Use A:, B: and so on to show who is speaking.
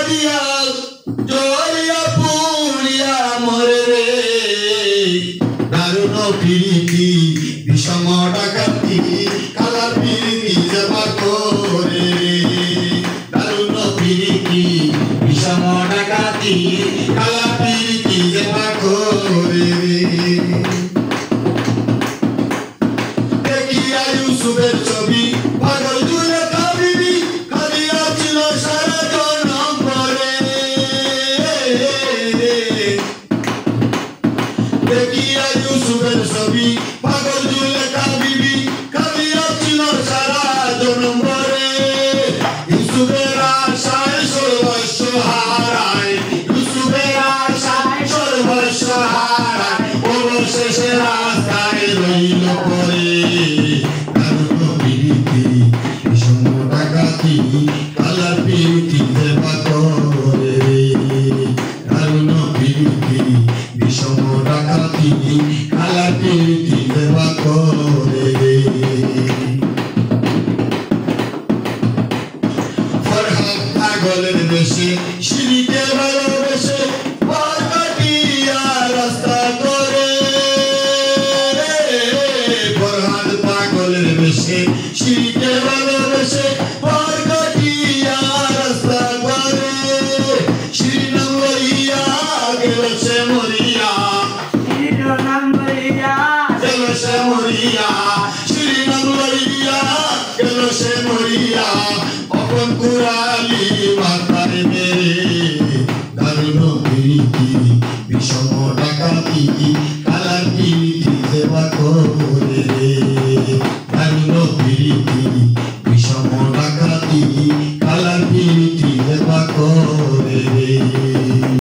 A: দিয়া জলিয়া পুড়িয়া মরে রে দারুণ প্রীতি বিষম ডাকাতি কালা প্রীতি জমা করে দারুণ প্রীতি বিষম ডাকাতি কালা প্রীতি জমা করে দেখিয়া ইউসুফের ছবি পাগল জুলে কাবিবি কাঁদিয়া ছিল সারা জনম ভরে দেখিয়া ইউসুফের ছবি পাগল জুলে কাবিবি কাঁদিয়া ছিল সারা জনম ভরে ইউসুফের আশায় সর্বস্ব হারায় ইউসুফের আশায় সর্বস্ব হারায় অবশেষে রাস্তায় রইল পরে দারুণ প্রীতি বিষম ডাকাতি কালা প্রীতি দেবা করে দারুণ প্রীতি বিষম ডাকাতি কালা প্রীতি দেবা করে ফরহাদ পাগলের বেশে শিরিকে ভালোবেসে পথ কাটিয়া রাস্তা করে ফরহাদ পাগলের বেশে শিরিকে ভালোবেসে পথ কাটিয়া রাস্তা করে শিরি নাম লইয়া গেল সে মরিয়া গেল সে মরিয়া শিরি নাম লইয়া গেল সে মরিয়া অপন কুরালি মাথায় মেরে দারুণ প্রীতি বিষম ডাকাতি কালা প্রীতি সেবা করে দারুণ প্রীতি বিষম ডাকাতি কালা প্রীতি সেবা করে